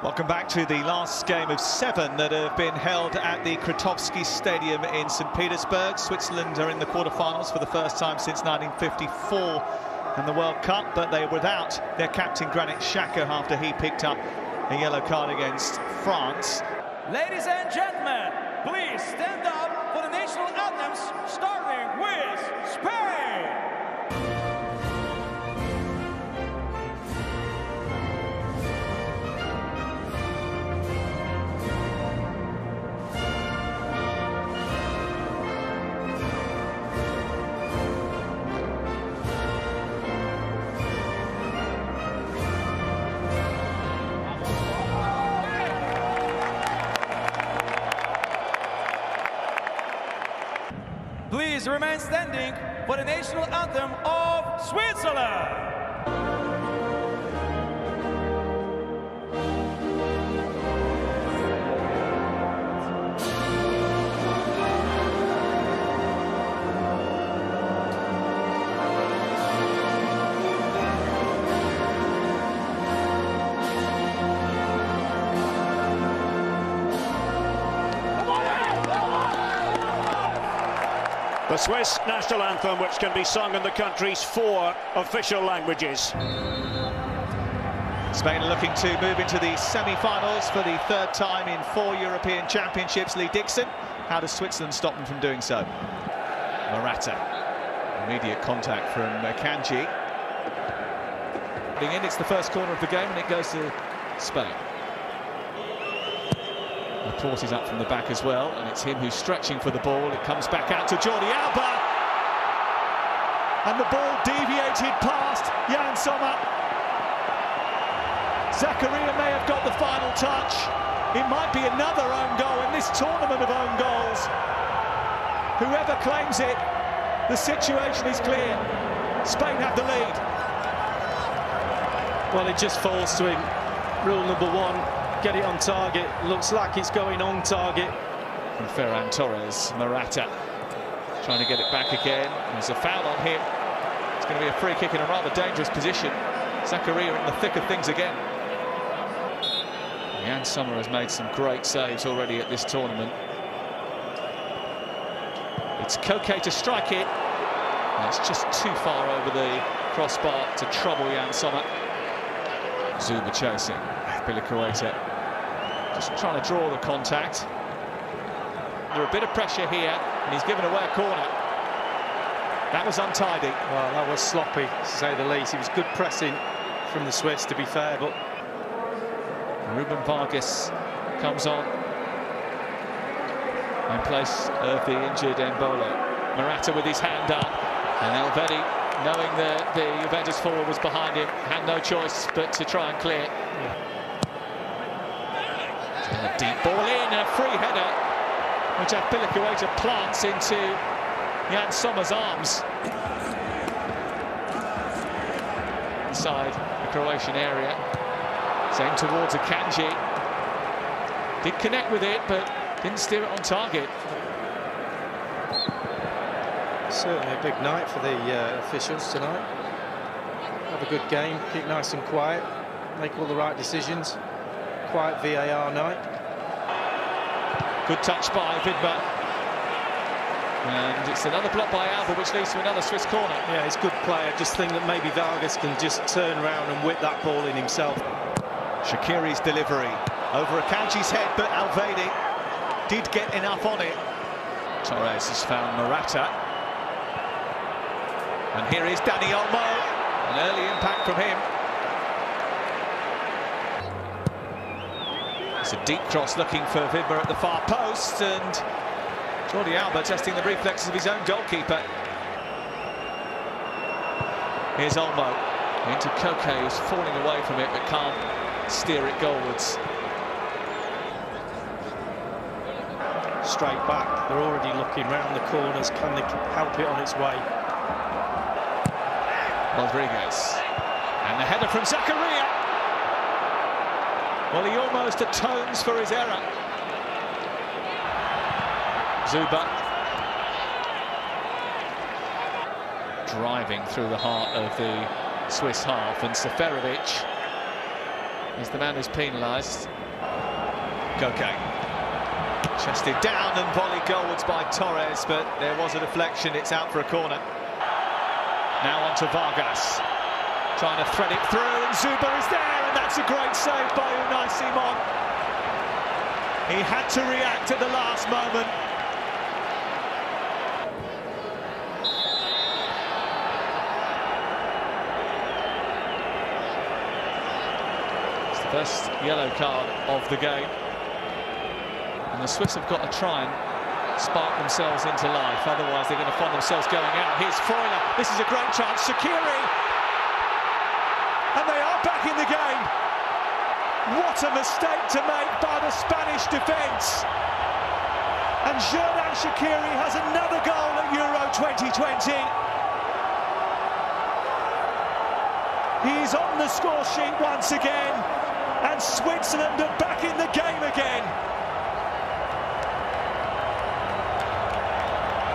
Welcome back to the last game of 7 that have been held at the Krotowski Stadium in St. Petersburg. Switzerland are in the quarterfinals for the first time since 1954 in the World Cup, but they are without their captain Granit Xhaka after he picked up a yellow card against France. Ladies and gentlemen, please stand up for the national anthems, starting with Spain. Please remain standing for the national anthem of Switzerland. The Swiss national anthem, which can be sung in the country's 4 official languages. Spain looking to move into the semi-finals for the 3rd time in 4 European Championships. Lee Dixon, how does Switzerland stop them from doing so? Morata, immediate contact from Kanji. It's the first corner of the game and it goes to Spain. Laporte is up from the back as well, and it's him who's stretching for the ball. It comes back out to Jordi Alba, and the ball deviated past Yann Sommer. Zakaria may have got the final touch. It might be another own goal in this tournament of own goals. Whoever claims it, the situation is clear. Spain have the lead. Well, it just falls to him. Rule number 1. Get it on target. Looks like it's going on target. From Ferran Torres, Morata trying to get it back again. There's a foul on him. It's going to be a free kick in a rather dangerous position. Zakaria in the thick of things again. Yann Sommer has made some great saves already at this tournament. It's Koke to strike it. And it's just too far over the crossbar to trouble Yann Sommer. Zuba chasing. Pilicueta just trying to draw the contact. Under a bit of pressure here, and he's given away a corner. That was untidy. Well, that was sloppy, to say the least. It was good pressing from the Swiss, to be fair, but... Ruben Vargas comes on in place of the injured Embolo. Morata with his hand up, and Elvedi, knowing that the Juventus forward was behind him, had no choice but to try and clear. A deep ball in, a free header, which Pilicueta plants into Yann Sommer's arms. Inside the Croatian area. Same towards Akanji. Did connect with it, but didn't steer it on target. Certainly a big night for the officials tonight. Have a good game, keep nice and quiet, make all the right decisions. Quiet VAR night. Good touch by Vidma. And it's another block by Alba, which leads to another Swiss corner. Yeah, he's a good player. Just think that maybe Vargas can just turn around and whip that ball in himself. Shaqiri's delivery over Akanji's head, but Elvedi did get enough on it. Torres has found Morata. And here is Dani Olmo. An early impact from him. It's a deep cross looking for Vidma at the far post, and Jordi Alba testing the reflexes of his own goalkeeper. Here's Olmo into Koke, who's falling away from it but can't steer it goalwards. Straight back, they're already looking round the corners. Can they help it on its way? Rodriguez, and the header from Zakaria. Well, he almost atones for his error. Zuba driving through the heart of the Swiss half, and Seferovic is the man who's penalised. Koke. Chested down and volleyed goalwards by Torres, but there was a deflection. It's out for a corner. Now on to Vargas. Trying to thread it through, and Zuba is there, and that's a great save by Unai Simon. He had to react at the last moment. It's the first yellow card of the game. And the Swiss have got to try and spark themselves into life, otherwise they're going to find themselves going out. Here's Freuler, this is a great chance, Shaqiri! And they are back in the game. What a mistake to make by the Spanish defence. And Xherdan Shaqiri has another goal at Euro 2020. He's on the score sheet once again, and Switzerland are back in the game again.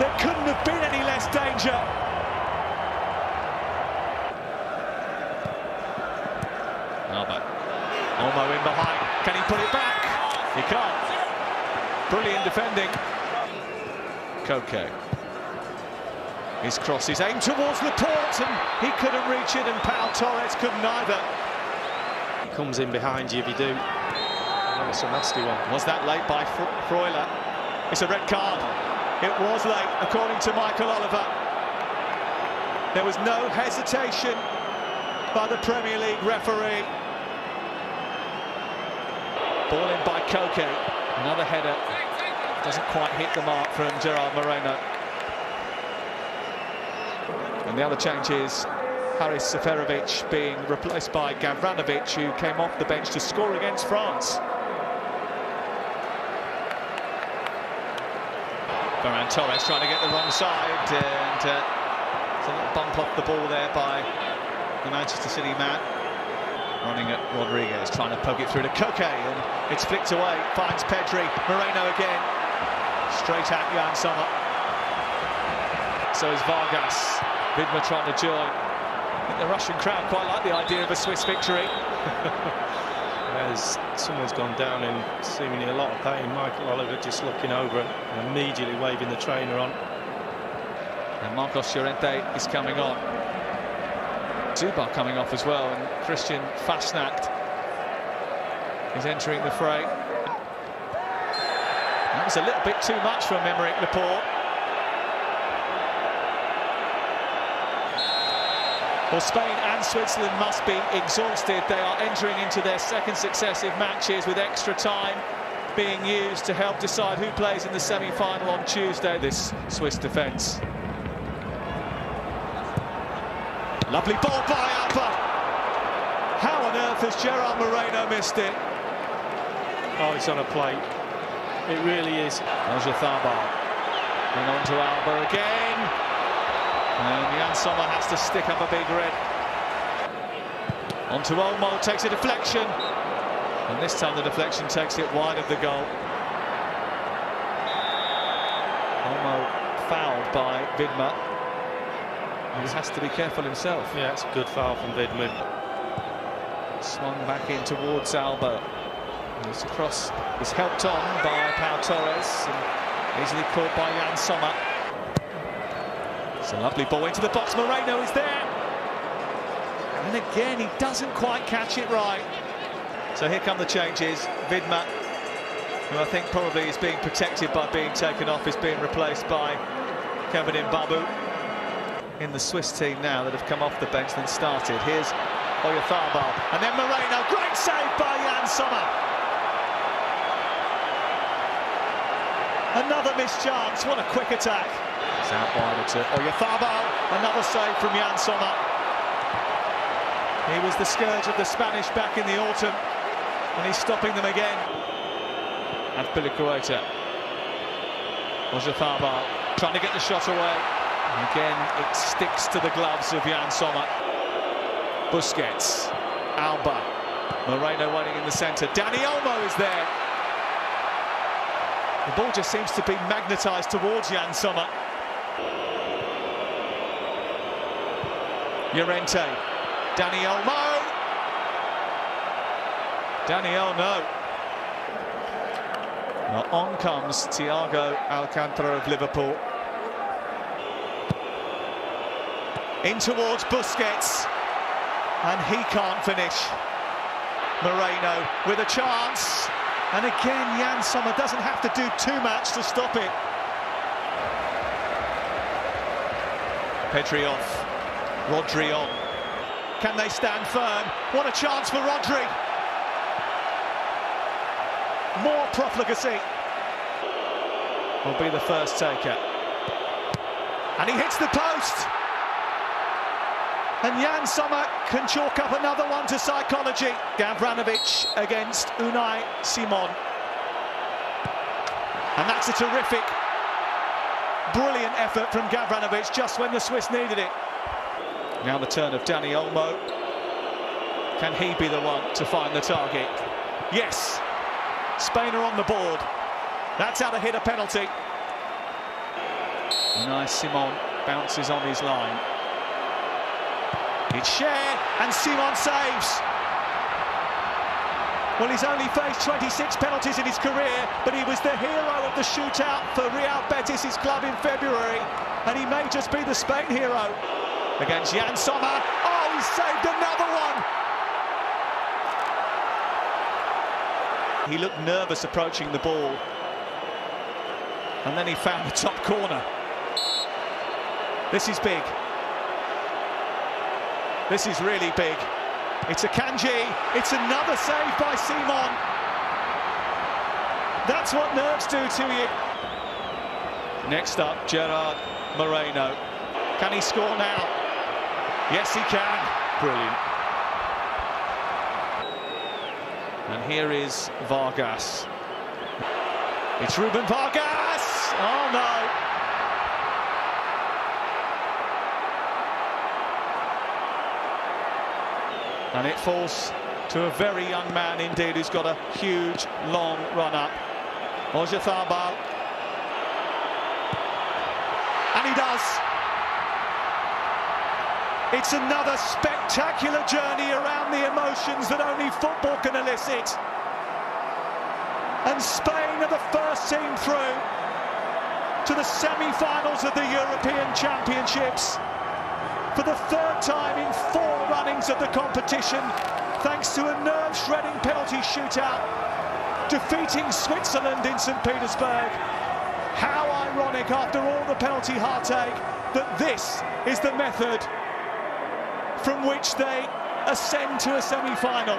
There couldn't have been any less danger. Olmo in behind. Can he put it back? He can't. Brilliant defending. Koke. His cross is aimed towards Laporte, and he couldn't reach it, and Pau Torres couldn't either. He comes in behind you if you do. That's a nasty one. Was that late by Freuler? It's a red card. It was late, according to Michael Oliver. There was no hesitation by the Premier League referee. Ball in by Koke. Another header. Doesn't quite hit the mark from Gerard Moreno. And the other change is Haris Seferovic being replaced by Gavranovic, who came off the bench to score against France. Ferran Torres trying to get the wrong side, and it's a little bump off the ball there by the Manchester City man. Running at Rodriguez, trying to poke it through to Koke, and it's flicked away. Finds Pedri, Moreno again. Straight at Jan Sommer. So is Vargas. Vidma trying to join. I think the Russian crowd quite like the idea of a Swiss victory. As someone's gone down in seemingly a lot of pain, Michael Oliver just looking over and immediately waving the trainer on. And Marcos Llorente is coming on. Zuba coming off as well, and Christian Fasnacht is entering the fray. That was a little bit too much from Aymeric Laporte. Well, Spain and Switzerland must be exhausted. They are entering into their second successive matches with extra time being used to help decide who plays in the semi-final on Tuesday. This Swiss defence. Lovely ball by Alba. How on earth has Gerard Moreno missed it? Oh, it's on a plate. It really is. Oyarzabal. And on to Alba again. And Jan Sommer has to stick up a big red. On to Olmo, takes a deflection. And this time the deflection takes it wide of the goal. Olmo fouled by Vidma. He has to be careful himself. Yeah, it's a good foul from Vidma. Swung back in towards Alba. This cross is helped on by Pau Torres and easily caught by Jan Sommer. It's a lovely ball into the box. Moreno is there. And again, he doesn't quite catch it right. So here come the changes. Vidma, who I think probably is being protected by being taken off, is being replaced by Kevin Mbabu. In the Swiss team now that have come off the bench and started. Here's Oyarzabal, and then Moreno. Great save by Jan Sommer. Another missed chance. What a quick attack. It's out wider to Oyarzabal. Another save from Jan Sommer. He was the scourge of the Spanish back in the autumn, and he's stopping them again. And Azpilicueta. Oyarzabal trying to get the shot away. And again, it sticks to the gloves of Jan Sommer. Busquets, Alba, Moreno waiting in the centre. Dani Olmo is there. The ball just seems to be magnetised towards Jan Sommer. Llorente, Dani Olmo. Daniel, no. Now on comes Thiago Alcantara of Liverpool. In towards Busquets, and he can't finish. Moreno with a chance, and again Jan Sommer doesn't have to do too much to stop it. Pedri off, Rodri on. Can they stand firm? What a chance for Rodri. More profligacy. Will be the first taker. And he hits the post. And Jan Sommer can chalk up another one to psychology. Gavranovic against Unai Simon. And that's a terrific, brilliant effort from Gavranovic just when the Swiss needed it. Now the turn of Dani Olmo. Can he be the one to find the target? Yes. Spain are on the board. That's how to hit a penalty. Unai Simon bounces on his line. It's Cher, and Simon saves. Well, he's only faced 26 penalties in his career, but he was the hero of the shootout for Real Betis, his club, in February, and he may just be the Spain hero. Against Jan Sommer. Oh, he saved another one! He looked nervous approaching the ball, and then he found the top corner. This is big. This is really big. It's a Kanji. It's another save by Simon. That's what nerves do to you. Next up, Gerard Moreno. Can he score now? Yes, he can. Brilliant. And here is Vargas. It's Ruben Vargas. Oh, no. And it falls to a very young man indeed, who's got a huge, long run-up. Oyarzabal. And he does. It's another spectacular journey around the emotions that only football can elicit. And Spain are the first team through to the semi-finals of the European Championships for the third time in 4 runnings of the competition, thanks to a nerve-shredding penalty shootout, defeating Switzerland in St. Petersburg. How ironic, after all the penalty heartache, that this is the method from which they ascend to a semi-final.